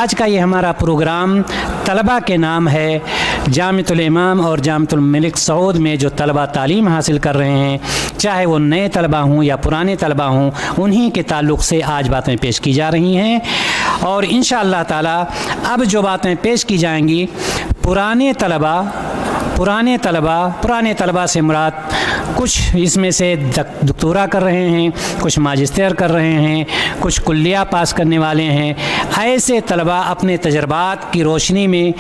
آج کا یہ ہمارا پروگرام طلبہ کے نام ہے۔ جامعۃ الامام اور جامعۃ الملک سعود میں جو طلبہ تعلیم حاصل کر رہے ہیں، چاہے وہ نئے طلبہ ہوں یا پرانے طلبہ ہوں، انہی کے تعلق سے آج باتیں پیش کی جا رہی ہیں۔ اور انشاءاللہ تعالی اب جو باتیں پیش کی جائیں گی، پرانے طلبہ سے مراد کچھ اس میں سے دکتورا کر رہے ہیں، کچھ ماجسٹر کر رہے ہیں، کچھ کلیہ پاس کرنے والے ہیں۔ ایسے طلبہ اپنے تجربات کی روشنی میں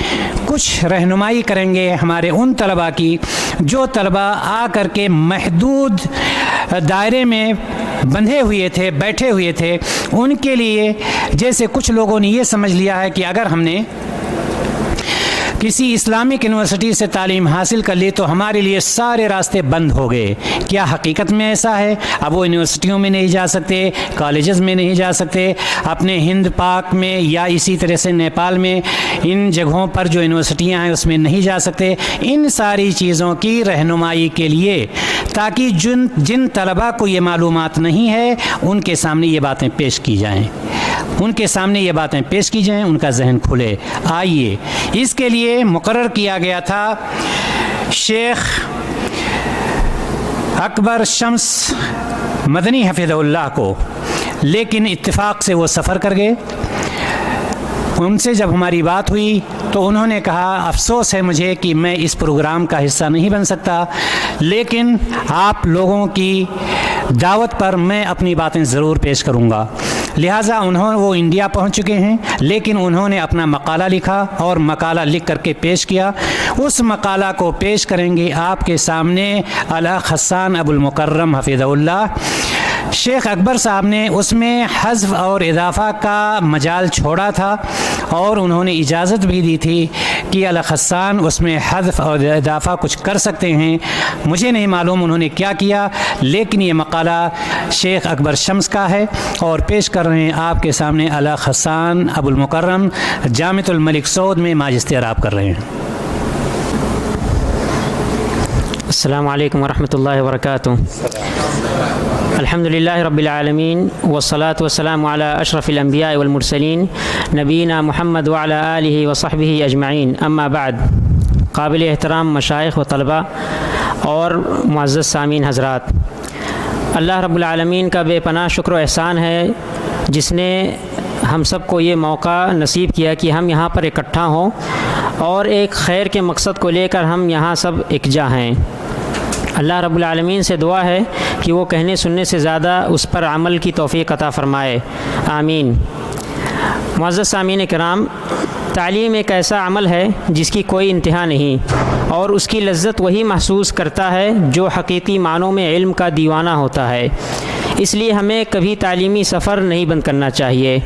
کچھ رہنمائی کریں گے ہمارے ان طلبہ کی جو طلبہ آ کر کے محدود دائرے میں بندھے ہوئے تھے، بیٹھے ہوئے تھے۔ ان کے لیے جیسے کچھ لوگوں نے یہ سمجھ لیا ہے کہ اگر ہم نے کسی اسلامک یونیورسٹی سے تعلیم حاصل کر لی تو ہمارے لیے سارے راستے بند ہو گئے۔ کیا حقیقت میں ایسا ہے؟ اب وہ یونیورسٹیوں میں نہیں جا سکتے، کالجز میں نہیں جا سکتے، اپنے ہند پاک میں یا اسی طرح سے نیپال میں ان جگہوں پر جو یونیورسٹیاں ہیں اس میں نہیں جا سکتے۔ ان ساری چیزوں کی رہنمائی کے لیے تاکہ جن طلباء کو یہ معلومات نہیں ہے ان کے سامنے یہ باتیں پیش کی جائیں، ان کا ذہن کھلے۔ آئیے، اس کے لیے مقرر کیا گیا تھا شیخ اکبر شمس مدنی حفظہ اللہ کو، لیکن اتفاق سے وہ سفر کر گئے۔ ان سے جب ہماری بات ہوئی تو انہوں نے کہا افسوس ہے مجھے کہ میں اس پروگرام کا حصہ نہیں بن سکتا، لیکن آپ لوگوں کی دعوت پر میں اپنی باتیں ضرور پیش کروں گا۔ لہٰذا وہ انڈیا پہنچ چکے ہیں، لیکن انہوں نے اپنا مقالہ لکھا اور مقالہ لکھ کر کے پیش کیا۔ اس مقالہ کو پیش کریں گے آپ کے سامنے الاخ حسان ابو المکرم حفظہ اللہ۔ شیخ اکبر صاحب نے اس میں حذف اور اضافہ کا مجال چھوڑا تھا اور انہوں نے اجازت بھی دی تھی کہ الاخ حسان اس میں حذف اور اضافہ کچھ کر سکتے ہیں۔ مجھے نہیں معلوم انہوں نے کیا کیا، لیکن یہ مقالہ شیخ اکبر شمس کا ہے اور پیش کر رہے ہیں آپ کے سامنے الاخ حسان ابو المکرم، جامعۃ الملک سعود میں ماجسٹر آپ کر رہے ہیں۔ السلام علیکم ورحمۃ اللہ وبرکاتہ۔ الحمد للہ رب العالمین والصلاة والسلام علی اشرف الانبیاء والمرسلین نبینا محمد وعلی آلہ وصحبہ اجمعین، اما بعد۔ قابل احترام مشائخ و طلبہ اور معزز سامعین حضرات، اللہ رب العالمین کا بے پناہ شکر و احسان ہے جس نے ہم سب کو یہ موقع نصیب کیا کہ ہم یہاں پر اکٹھا ہوں اور ایک خیر کے مقصد کو لے کر ہم یہاں سب یکجا ہیں۔ اللہ رب العالمین سے دعا ہے کہ وہ کہنے سننے سے زیادہ اس پر عمل کی توفیق عطا فرمائے، آمین۔ معزز سامعین کرام، تعلیم ایک ایسا عمل ہے جس کی کوئی انتہا نہیں، اور اس کی لذت وہی محسوس کرتا ہے جو حقیقی معنوں میں علم کا دیوانہ ہوتا ہے۔ اس لیے ہمیں کبھی تعلیمی سفر نہیں بند کرنا چاہیے۔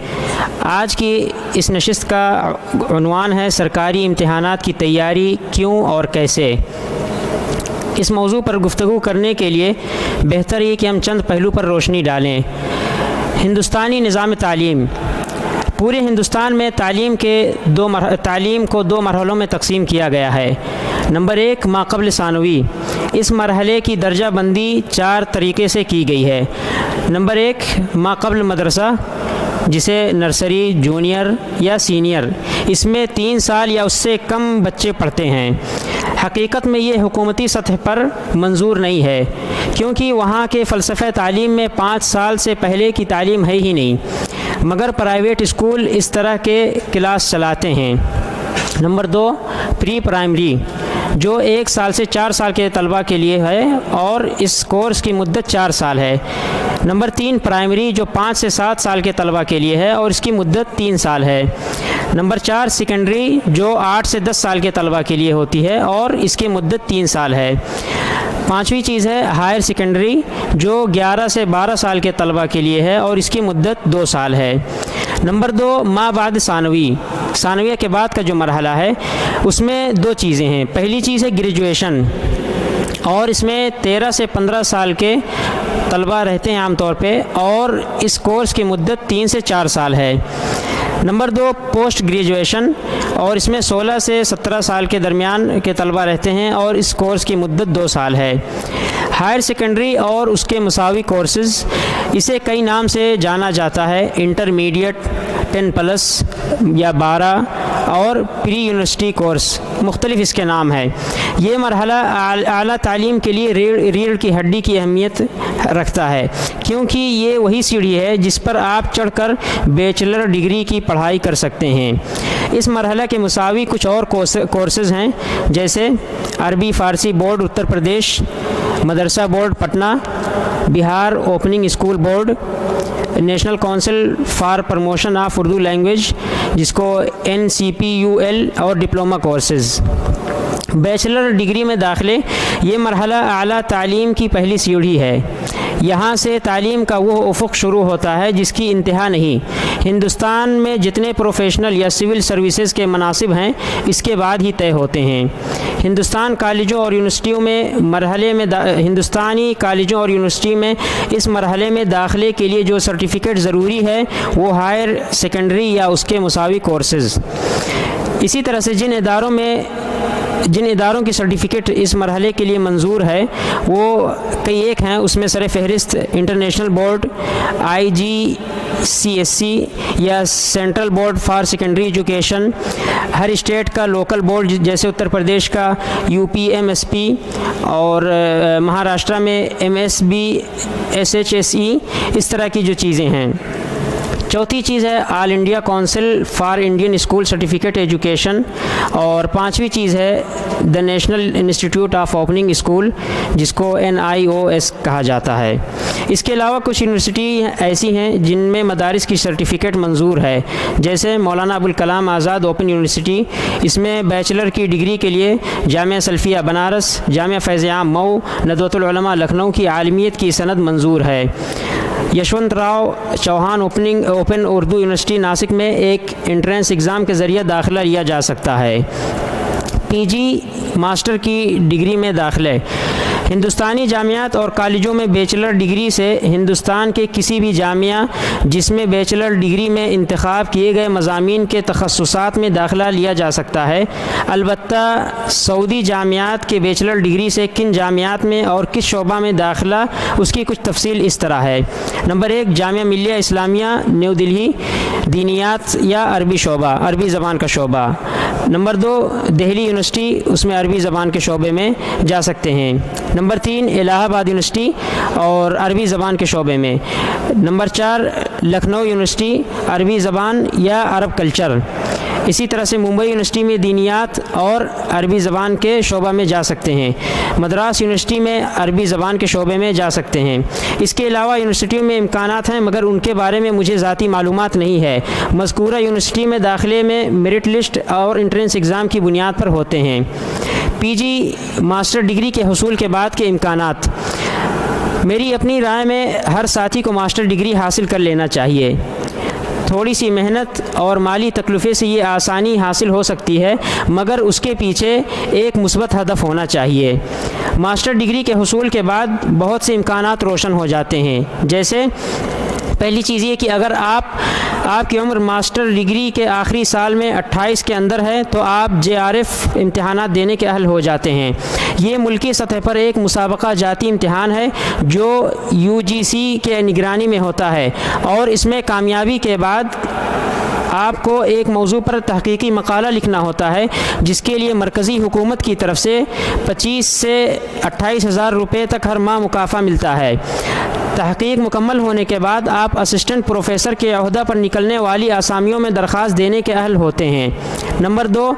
آج کی اس نشست کا عنوان ہے سرکاری امتحانات کی تیاری کیوں اور کیسے۔ اس موضوع پر گفتگو کرنے کے لیے بہتر یہ کہ ہم چند پہلو پر روشنی ڈالیں۔ ہندوستانی نظام تعلیم، پورے ہندوستان میں تعلیم کو دو مرحلوں میں تقسیم کیا گیا ہے۔ نمبر 1 ماقبل ثانوی، اس مرحلے کی درجہ بندی 4 طریقے سے کی گئی ہے۔ نمبر 1 ماقبل مدرسہ، جسے نرسری، جونیئر یا سینئر، اس میں 3 سال یا اس سے کم بچے پڑھتے ہیں۔ حقیقت میں یہ حکومتی سطح پر منظور نہیں ہے، کیونکہ وہاں کے فلسفہ تعلیم میں 5 سال سے پہلے کی تعلیم ہے ہی نہیں، مگر پرائیویٹ اسکول اس طرح کے کلاس چلاتے ہیں۔ نمبر 2 پری پرائمری، جو 1 سال سے 4 سال کے طلباء کے لیے ہے اور اس کورس کی مدت 4 سال ہے۔ نمبر 3 پرائمری، جو 5 سے 7 سال کے طلباء کے لیے ہے اور اس کی مدت 3 سال ہے۔ نمبر 4 سیکنڈری، جو 8 سے 10 سال کے طلباء کے لیے ہوتی ہے اور اس کی مدت 3 سال ہے۔ 5ویں چیز ہے ہائر سیکنڈری، جو 11 سے 12 سال کے طلباء کے لیے ہے اور اس کی مدت 2 سال ہے۔ نمبر 2 ما بعد ثانوی، ثانویہ کے بعد کا جو مرحلہ ہے اس میں 2 چیزیں ہیں۔ پہلی چیز ہے گریجویشن، اور اس میں 13 سے 15 سال کے طلباء رہتے ہیں عام طور پہ، اور اس کورس کی مدت 3 سے 4 سال ہے۔ نمبر 2 پوسٹ گریجویشن، اور اس میں 16 سے 17 سال کے درمیان کے طلباء رہتے ہیں اور اس کورس کی مدت 2 سال ہے۔ ہائر سیکنڈری اور اس کے مساوی کورسز، اسے کئی نام سے جانا جاتا ہے، انٹرمیڈیٹ، 10 پلس یا 12 اور پری یونیورسٹی کورس، مختلف اس کے نام ہے۔ یہ مرحلہ اعلیٰ تعلیم کے لیے ریڑھ کی ہڈی کی اہمیت رکھتا ہے، کیونکہ یہ وہی سیڑھی ہے جس پر آپ چڑھ کر بیچلر ڈگری کی پڑھائی کر سکتے ہیں۔ اس مرحلہ کے مساوی کچھ اور کورسز ہیں، جیسے عربی فارسی بورڈ اتر پردیش، مدرسہ board Patna, Bihar opening school board, national council for promotion of Urdu language جس کو NCPUL، اور ڈپلومہ کورسز۔ بیچلر ڈگری میں داخلے یہ مرحلہ اعلیٰ تعلیم کی پہلی سیڑھی ہے۔ یہاں سے تعلیم کا وہ افق شروع ہوتا ہے جس کی انتہا نہیں۔ ہندوستان میں جتنے پروفیشنل یا سول سروسز کے مناصب ہیں اس کے بعد ہی طے ہوتے ہیں۔ ہندوستانی کالجوں اور یونیورسٹی میں اس مرحلے میں داخلے کے لیے جو سرٹیفکیٹ ضروری ہے وہ ہائر سیکنڈری یا اس کے مساوی کورسز۔ اسی طرح سے جن اداروں کی سرٹیفکیٹ اس مرحلے کے لیے منظور ہے وہ کئی ایک ہیں، اس میں سر فہرست انٹرنیشنل بورڈ، IGCSE یا central board for secondary education, Hare state کا لوکل بورڈ جیسے اتر پردیش کا UPMSP اور مہاراشٹرا میں MSB SHSE، اس طرح کی جو چیزیں ہیں۔ چوتھی چیز ہے All India Council for Indian School Certificate Education, اور پانچویں چیز ہے the National Institute of Opening School جس کو NIOS کہا جاتا ہے۔ اس کے علاوہ کچھ یونیورسٹی ایسی ہیں جن میں مدارس کی سرٹیفکیٹ منظور ہے، جیسے مولانا ابوالکلام آزاد اوپن یونیورسٹی، اس میں بیچلر کی ڈگری کے لیے جامعہ سلفیہ بنارس، جامعہ فیض عام مئو، ندوۃ العلماء لکھنؤ کی عالمیت کی سند منظور ہے۔ یشونت راؤ چوہان اوپن اردو یونیورسٹی ناسک میں ایک انٹرنس ایگزام کے ذریعے داخلہ لیا جا سکتا ہے۔ PG ماسٹر کی ڈگری میں داخلے ہندوستانی جامعات اور کالجوں میں بیچلر ڈگری سے ہندوستان کے کسی بھی جامعہ جس میں بیچلر ڈگری میں انتخاب کیے گئے مضامین کے تخصصات میں داخلہ لیا جا سکتا ہے۔ البتہ سعودی جامعات کے بیچلر ڈگری سے کن جامعات میں اور کس شعبہ میں داخلہ، اس کی کچھ تفصیل اس طرح ہے۔ نمبر 1 جامعہ ملیہ اسلامیہ نیو دہلی، دینیات یا عربی شعبہ، عربی زبان کا شعبہ۔ نمبر 2 دہلی یونیورسٹی، اس میں عربی زبان کے شعبے میں جا سکتے ہیں۔ نمبر 3 الہ آباد یونیورسٹی اور عربی زبان کے شعبے میں۔ نمبر 4 لکھنؤ یونیورسٹی، عربی زبان یا عرب کلچر۔ اسی طرح سے ممبئی یونیورسٹی میں دینیات اور عربی زبان کے شعبہ میں جا سکتے ہیں۔ مدراس یونیورسٹی میں عربی زبان کے شعبے میں جا سکتے ہیں۔ اس کے علاوہ یونیورسٹیوں میں امکانات ہیں مگر ان کے بارے میں مجھے ذاتی معلومات نہیں ہے۔ مذکورہ یونیورسٹی میں داخلے میں میرٹ لسٹ اور انٹرنس ایگزام کی بنیاد پر ہوتے ہیں۔ PG ماسٹر ڈگری کے حصول کے بعد کے امکانات، میری اپنی رائے میں ہر ساتھی کو ماسٹر ڈگری حاصل کر لینا چاہیے۔ تھوڑی سی محنت اور مالی تکلفے سے یہ آسانی حاصل ہو سکتی ہے، مگر اس کے پیچھے ایک مثبت ہدف ہونا چاہیے۔ ماسٹر ڈگری کے حصول کے بعد بہت سے امکانات روشن ہو جاتے ہیں، جیسے پہلی چیز یہ کہ اگر آپ کی عمر ماسٹر ڈگری کے آخری سال میں 28 کے اندر ہے تو آپ JRF امتحانات دینے کے اہل ہو جاتے ہیں۔ یہ ملکی سطح پر ایک مسابقہ جاتی امتحان ہے جو UGC کے نگرانی میں ہوتا ہے، اور اس میں کامیابی کے بعد آپ کو ایک موضوع پر تحقیقی مقالہ لکھنا ہوتا ہے، جس کے لیے مرکزی حکومت کی طرف سے 25 سے 28 ہزار روپے تک ہر ماہ مکافأہ ملتا ہے۔ تحقیق مکمل ہونے کے بعد آپ اسسٹنٹ پروفیسر کے عہدہ پر نکلنے والی آسامیوں میں درخواست دینے کے اہل ہوتے ہیں۔ نمبر 2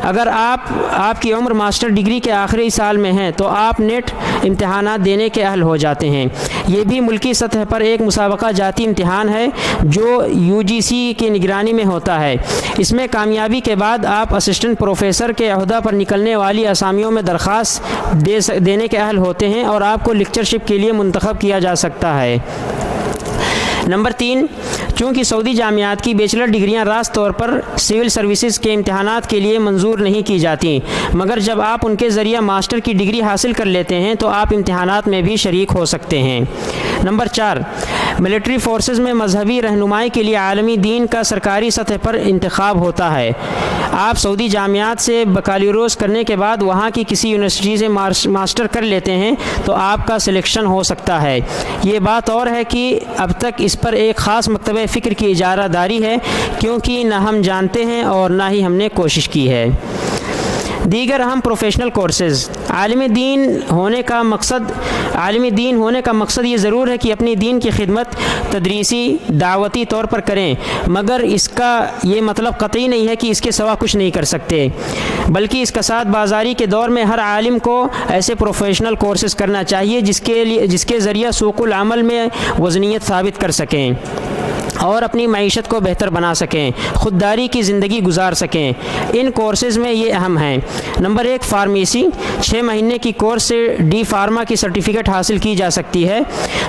اگر آپ کی عمر ماسٹر ڈگری کے آخری سال میں ہے تو آپ نیٹ امتحانات دینے کے اہل ہو جاتے ہیں۔ یہ بھی ملکی سطح پر ایک مسابقہ جاتی امتحان ہے جو UGC کی نگرانی میں ہوتا ہے۔ اس میں کامیابی کے بعد آپ اسسٹنٹ پروفیسر کے عہدہ پر نکلنے والی آسامیوں میں درخواست دینے کے اہل ہوتے ہیں اور آپ کو لیکچرشپ کے لیے منتخب کیا جا سکتا ہے۔ نمبر 3 چونکہ سعودی جامعات کی بیچلر ڈگریاں راست طور پر سول سروسز کے امتحانات کے لیے منظور نہیں کی جاتی، مگر جب آپ ان کے ذریعہ ماسٹر کی ڈگری حاصل کر لیتے ہیں تو آپ امتحانات میں بھی شریک ہو سکتے ہیں۔ نمبر 4 ملٹری فورسز میں مذہبی رہنمائی کے لیے عالمی دین کا سرکاری سطح پر انتخاب ہوتا ہے۔ آپ سعودی جامعات سے بکالوریوس کرنے کے بعد وہاں کی کسی یونیورسٹی سے ماسٹر کر لیتے ہیں تو آپ کا سلیکشن ہو سکتا ہے۔ یہ بات اور ہے کہ اب تک اس پر ایک خاص مکتبہ فکر کی اجارہ داری ہے، کیونکہ نہ ہم جانتے ہیں اور نہ ہی ہم نے کوشش کی ہے۔ دیگر اہم پروفیشنل کورسز۔ عالم دین ہونے کا مقصد یہ ضرور ہے کہ اپنی دین کی خدمت تدریسی دعوتی طور پر کریں، مگر اس کا یہ مطلب قطعی نہیں ہے کہ اس کے سوا کچھ نہیں کر سکتے، بلکہ اس کا ساتھ بازاری کے دور میں ہر عالم کو ایسے پروفیشنل کورسز کرنا چاہیے جس کے ذریعہ سوق العمل میں وزنیت ثابت کر سکیں اور اپنی معیشت کو بہتر بنا سکیں، خودداری کی زندگی گزار سکیں۔ ان کورسز میں یہ اہم ہیں۔ Number 1، pharmacy. 6 مہینے کی کورس سے ڈی فارما کی سرٹیفکیٹ حاصل کی جا سکتی ہے،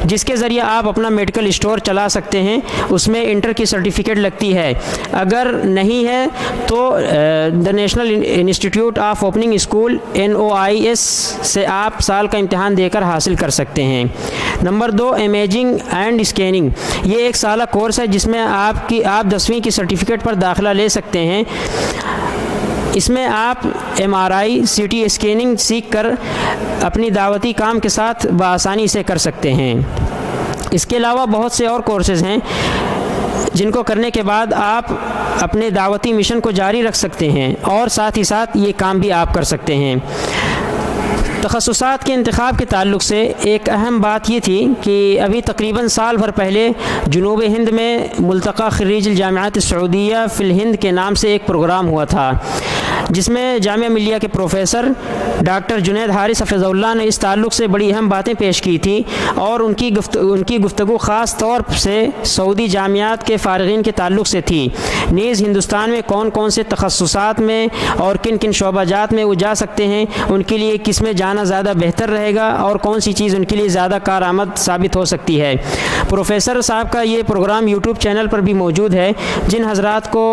جس کے ذریعہ آپ اپنا میڈیکل اسٹور چلا سکتے ہیں۔ اس میں انٹر کی سرٹیفکیٹ لگتی ہے، اگر نہیں ہے تو the National Institute of Opening School NOIS سے آپ سال کا امتحان دے کر حاصل کر سکتے ہیں۔ Number 2، imaging and scanning. یہ 1 سالہ کورس ہے جس میں آپ 10ویں کی سرٹیفکیٹ پر داخلہ لے سکتے ہیں۔ اس میں آپ MRI CT اسکیننگ سیکھ کر اپنی دعوتی کام کے ساتھ بآسانی سے کر سکتے ہیں۔ اس کے علاوہ بہت سے اور کورسز ہیں جن کو کرنے کے بعد آپ اپنے دعوتی مشن کو جاری رکھ سکتے ہیں اور ساتھ ہی ساتھ یہ کام بھی آپ کر سکتے ہیں۔ تخصصات کے انتخاب کے تعلق سے ایک اہم بات یہ تھی کہ ابھی تقریباً سال بھر پہلے جنوب ہند میں ملتقى خريج الجامعات السعودیہ فی الہند کے نام سے ایک پروگرام ہوا تھا، جس میں جامعہ ملیہ کے پروفیسر ڈاکٹر جنید حارث حفظہ اللہ نے اس تعلق سے بڑی اہم باتیں پیش کی تھیں، اور ان کی گفتگو خاص طور سے سعودی جامعات کے فارغین کے تعلق سے تھی۔ نیز ہندوستان میں کون کون سے تخصصات میں اور کن کن شعبہ جات میں وہ جا سکتے ہیں، ان کے لیے کس میں جانا زیادہ بہتر رہے گا اور کون سی چیز ان کے لیے زیادہ کارآمد ثابت ہو سکتی ہے۔ پروفیسر صاحب کا یہ پروگرام YouTube چینل پر بھی موجود ہے، جن حضرات کو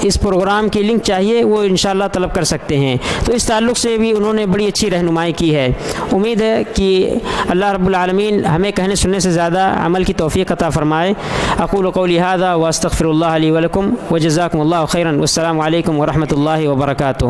اس پروگرام کی لنک چاہیے وہ انشاءاللہ طلب کر سکتے ہیں۔ تو اس تعلق سے بھی انہوں نے بڑی اچھی رہنمائی کی ہے۔ امید ہے کہ اللہ رب العالمین ہمیں کہنے سننے سے زیادہ عمل کی توفیق عطا فرمائے۔ اقول قولی ھذا واستغفر اللہ لی ولکم وجزاکم اللہ خیرا، والسلام علیکم ورحمۃ اللہ وبرکاتہ۔